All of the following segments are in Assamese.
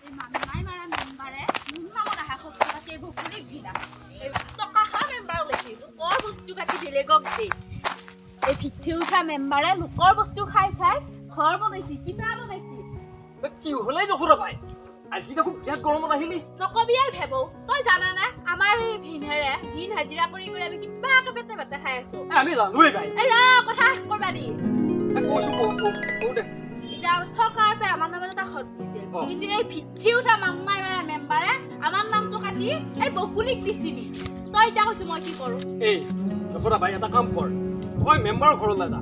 এই মাননাই মাৰা মেম্বাৰে মোৰ নামত আহা সত্য কাটি এই ভকুলিক দিলা এই টকা খা মেম্বাৰ ওলাইছে লোকৰ বস্তু কাটি বেলেগক দে এই ভিক্ষি উঠা মেম্বাৰে লোকৰ বস্তু খাই খাই ঘৰ বনাইছে কিবা বনাইছে কি হলে দেখোন ভাই আজি দেখোন বিৰাট গৰমত আহিলি নকবি এই ভেবৌ তই জানা না আমাৰ এই ভিনহেৰে দিন হাজিৰা কৰি কৰি আমি কিবাকে বেতে বেতে খাই আছো আমি জানোৱেই ভাই এই ৰ কথা কৰবা দি কৈছো কওঁ দে এতিয়া চৰকাৰে আমাৰ নামত এটা হত দিছে কিন্তু এই ভিক্ষি উঠা মাননাই মাৰা মেম্বাৰে আমাৰ নামটো কাটি এই বকুলিক দিছিলি তই এতিয়া কৈছো মই কি কৰো এই দেখোন ভাই এটা কাম কৰ তই মেম্বাৰৰ ঘৰলৈ যা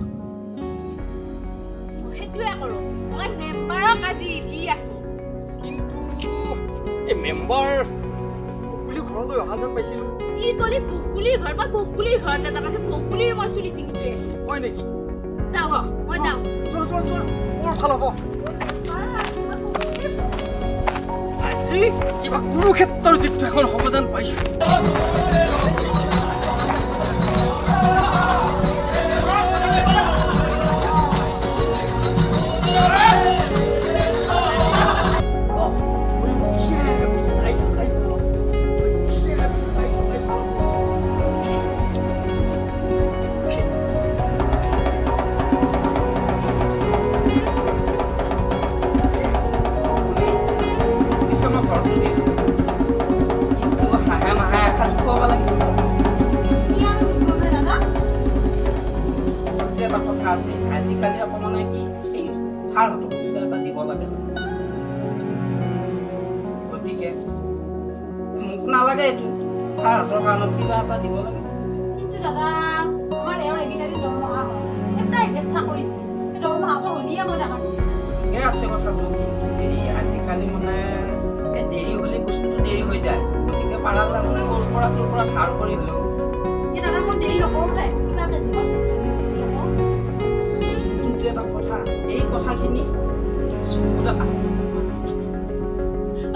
সেইটোৱে কৰো মই মেম্বাৰক আজি দি আছো কিন্তু এই মেম্বাৰ বকুলি ঘৰলৈ অহা যেন পাইছিলো কি কলি বকুলিৰ ঘৰ বা বকুলিৰ ঘৰ এটা আছে বকুলিৰ মই চুলি চিঙিটোৱে হয় নেকি যাওঁ মই যাওঁ যোৱা মোৰ ভাল হ'ব আজি কিবা কুৰুক্ষেত্ৰৰ যুদ্ধ এখন হ'ব যেন পাইছো আজিকালি অকমানে কি ছাৰহঁতক কিবা এটা দিব লাগে গতিকে মোক নালাগে এইটো ছাৰহঁতৰ কাৰণত কিবা এটা দিব লাগে কিন্তু দাদা আমাৰ এওঁৰ এইকেইটা দিন দৰমহা হয় এই প্ৰাইভেট চাকৰি এই দৰমহাটো হ'লিয়ে মই দেখা ঠিকে আছে কথাটো কিন্তু দেৰি আজিকালি মানে এই দেৰি হ'লে বস্তুটো দেৰি হৈ যায় গতিকে পাৰালে মানে তোৰ পৰা ধাৰ কৰি হ'লেও এই দাদা মই দেৰি নকৰোঁ দে কিবাকে জীৱন কিন্তু এটা কথা এই কথাখিনি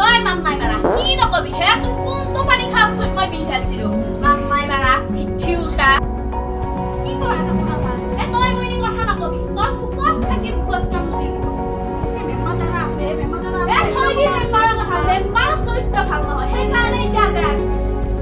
ঐ মাননাই মাৰা কি নকবি হে তোৰ কোনটো পানী খাব মই বিচাৰিছিলো মাননাই মাৰা ভিক্ষি উঠা কি কয় এটা শুনা পায় এ তই মই কথা নকবি তই চুকত থাকি মুখত কাম কৰিব এই বেমাৰ দাদা আছে বেমাৰ দাদা এ থৈ দি মেম্বাৰৰ কথা মেম্বাৰৰ চৰিত্ৰ ভাল নহয় সেইকাৰণে এতিয়া আছে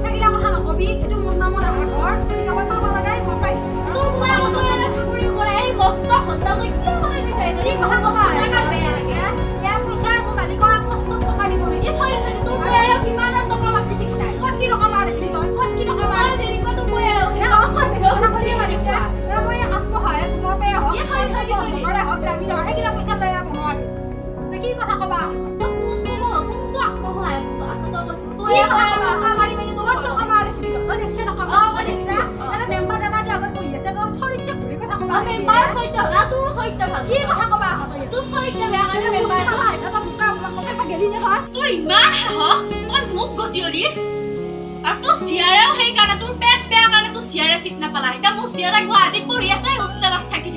সেইগিলা কথা নকবি এইটো মোৰ নামত আহা ঘৰ গতিকে মই পাব লাগে মই পাইছোঁ তোৰ মই আগতে চাকৰি কৰে এই কষ্ট সন্তান কিয় কৰি বিচাৰি কি কথা ক'বা বেয়া লাগে ইয়াৰ পইচাৰ মালিকৰ কষ্টত টকা দিব লাগে থৈ থৈ তোৰ মই আৰু কিমান টকা মাতি শিকাই ক'ত কি টকা মাৰ দেখিলি তই ক'ত কি টকা মাৰ মই যেনেকুৱা তোৰ মই আৰু মই আত্মসহায়ক তোমাৰ পৰাই হওক ঘৰৰে হওক গ্ৰামীণ হওক সেইগিলা পইচা লৈ বনোৱা দিছে কি কথা ক'বা কোনটো আত্মসহায়ক আছে তই কৈছো তোৰ কি কথা টকা মাৰি মেলি তোৰ টকা মাৰ দেখিলি তই দেখছে টকা মই দেখছা এটা মেম্বাৰ দাদা আগত বহি আছে তই চৰিত্ৰ ধৰি কথা ক'বা মেম্বাৰ চৰিত্ৰ না তোৰ চৰিত্ৰ ভাল কি কথা ক'বা তোৰ চৰিত্ৰ বেয়া কাৰণে মেম্বাৰ গেলি নে তই তোৰ ইমান সাহস তই মোক গতিয়লি আৰু তোৰ চিয়াৰেও সেইকাৰণে তোৰ পেট বেয়া কাৰণে তোৰ চিয়াৰে চিট নাপালা এতিয়া মোৰ চিয়াৰে গুৱাহাটীত পঢ়ি আছে হোষ্টেলত থাকি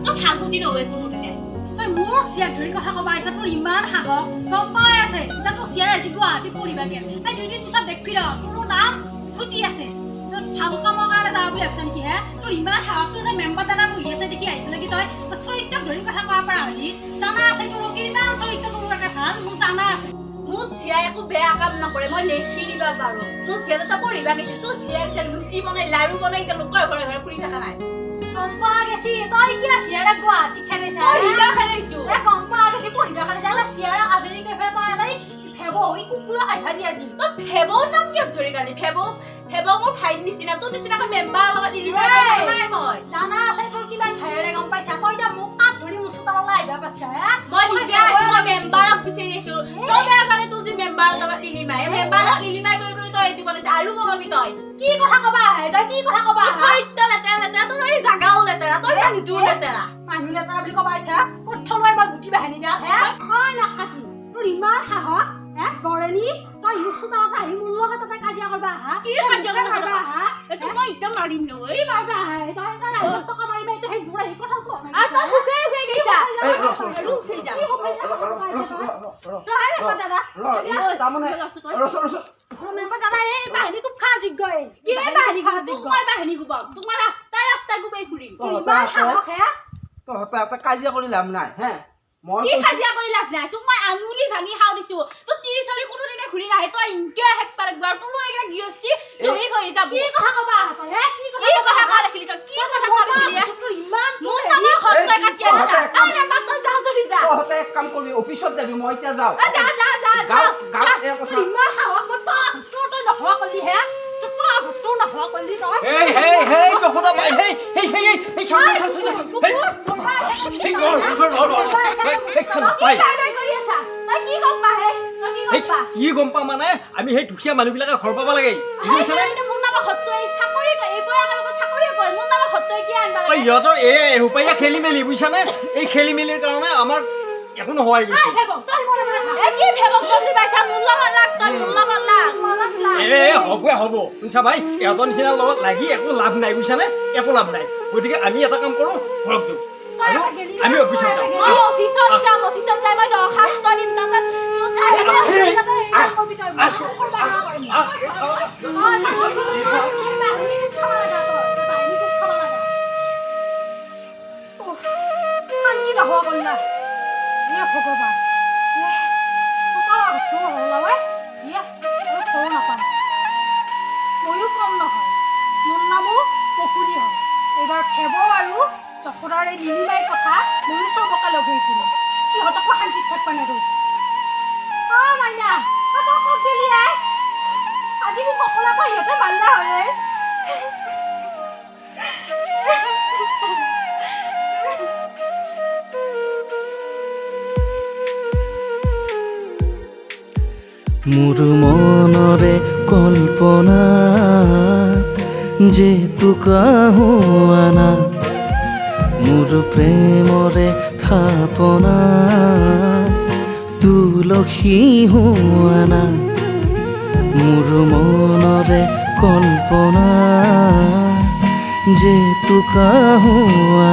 তোৰ ভাগুতি নহয় কোনো দিনে তই মোৰ চিয়াৰ ধৰি কথা ক'বা আহিছা তোৰ ইমান সাহস গম পাই আছে এতিয়া তোৰ চিয়াৰ আজি গুৱাহাটীত পঢ়িবাগে এই 2 দিন পিছত দেখবি ৰ তোৰ নাম ফুটি আছে ভাল কামৰ কাৰণে যাব বুলি ভাবছা নেকি হে তোৰ ইমান সাহস তোৰ যে মেম্বাৰ দাদা বহি আছে দেখি আহিব লাগি তই চৰিত্ৰক ধৰি কথা কোৱা পৰা হলি জানা আছে তোৰ কিমান চৰিত্ৰ তোৰ একে ভাল মোৰ জানা আছে মোৰ চিয়াই একো বেয়া কাম নকৰে মই লিখি দিবা পাৰো মোৰ চিয়াই এটা পঢ়িবা গৈছে তোৰ চিয়াই লুচি বনাই লাৰু বনাই লোকৰ ঘৰে ঘৰে ফুৰি থকা নাই গম পোৱা গেছি তই কি চিয়াৰে গুৱাহাটীত খেলিছা পঢ়িবা খেলিছো গম পোৱা গেছি পঢ়িবা খেলিছা চিয়াৰে আজৰি কৈ তই এটাই ফেব হৈ কুকুৰা খাই খালি আজি তই ফেবৰ নাম কিয় ধৰি গালি ফেবৰ মোৰ ভাইৰ নিচিনা তোৰ নিচিনাকৈ মেম্বাৰৰ লগত দিলি নাই মই জানা আছে তোৰ কিমান ভাইৰে গম পাইছা তই এতিয়া মোক কাট ধৰি মোৰ চোতাললৈ আহিবা পাইছা মই নিজে আহিছো মই মেম্বাৰক বিচাৰি আছো চবে জানে তোৰ যে মেম্বাৰৰ লগত ইলিমাই মেম্বাৰক ইলিমাই কৰি কৰি তই এইটো বনাইছে আৰু বনাবি তই কি কথা ক'বা আহে তই কি কথা ক'বা চৰিত্ৰ লেতেৰা লেতেৰা তোৰ এই জাগাও লেতেৰা তই মানুহটো লেতেৰা মানুহ লেতেৰা বুলি ক'বা আহিছা ক'ত থলুৱাই মই গুটি বাহানি দিয়া হে হয় নাকাটি তোৰ ইমান সাহস হে বৰেলি তই মোৰ চোতালত আহি মোৰ লগত তাতে কাজিয়া কৰবা আহা কি কাজিয়া কৰবা আহা এইটো মই এতিয়া মাৰিম নহয় এই মাৰবা আহে তই এটা ৰাইজক টকা মাৰিবা এইটো সেই বুঢ়া কথা কোৱা আৰু তই সুখে সুখে গৈছা আৰু উঠি যা মেম্বাৰ দাদা এই বাহিনী খুব খা যোগ্য কি বাহিনী খা যোগ্য মই বাহিনী গুবাম তোমাৰ ৰাস্তাই ৰাস্তাই গুবাই ফুৰিম ইমান সাহস হে তহঁতে এটা কাজিয়া কৰি লাভ নাই হে মই কি কাজিয়া কৰি লাভ নাই তোক মই আঙুলি ভাঙি খাও দিছো তো 30 চলি কোনোদিনে ঘূৰি নাহে তই ইনকে হেক পাৰক বাৰ তোৰ এইগিলা গৃহস্থী জহি হৈ যাব কি কথা কবা তই হে কি কি কথা কা ৰাখিলি তই কি কথা কা ৰাখিলি তোৰ ইমান মোৰ নামৰ হত্যা কাটি আছা আৰে বাপ তই যা চলি যা তহঁতে এক কাম কৰিবি অফিচত যাবি মই এতিয়া যাওঁ যা যা যা গাঁৱত এই কথা তোৰ ইমান সাহস মই তোৰ তই নহোৱা কলি হে তোৰ নহোৱা কলি তই হেই তো শুনা পাই হেই চল হেই গৰ পাই কৰি আছা তই কি গম পা হে তই কি গম পা কি গম পা মানে আমি সেই দুখীয়া মানুহবিলাকে ঘৰ পাব লাগে বুজিছানে মোৰ নামৰ হত্যা চাকৰি এই পৰা কালকে চাকৰি কৰে মোৰ নামৰ হত্যা কি আনবা ঐ লাগে ইহঁতৰ এই হুপাইয়া খেলি মেলি বুজিছানে এই খেলি মেলিৰ কাৰণে আমাৰ একো নোহোৱাই গৈছে এ কি ভেবক জলদি পাইছা মোৰ লগত লাগ তই মোৰ লগত লাগ হ'ব শুনছা ভাই ইহঁতৰ নিচিনা লগত লাগি একো লাভ নাই বুজিছানে একো লাভ নাই গতিকে আমি এটা কাম কৰোঁ ঘৰত যাওঁ আৰু আমি অফিচত যাওঁ মই অফিচত যাই মই দৰখাস্ত দিম তাত ভগৱান ময়ো কম নহয় মোৰ নামো পকুৰী হয় এইবাৰ খেব আৰু যশোদাৰ এই লিলিমাইৰ কথা ময়ো চবকে লগাইছিলোঁ সিহঁতকো শান্তিত থাকবা নেৰো মাইনা তই ক'ত গেলি আজি মোক অকলে কৈ সিহঁতে মাল্লা হয় মোৰ মনৰে কল্পনা যে তোকা হোৱা না মোৰ প্ৰেমৰে থাপনা তুলসী হোৱা না মোৰ মনৰে কল্পনা যে তোকা হোৱা